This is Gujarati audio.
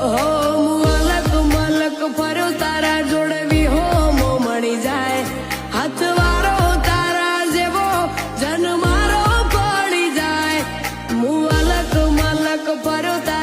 હો મુઅલક મલક ફર્યો તારા જોડે વિહોમો મળી જાય હાથવારો તારા જેવો જન મારો પડી જાય મુઅલક મલક ફર્યો તારા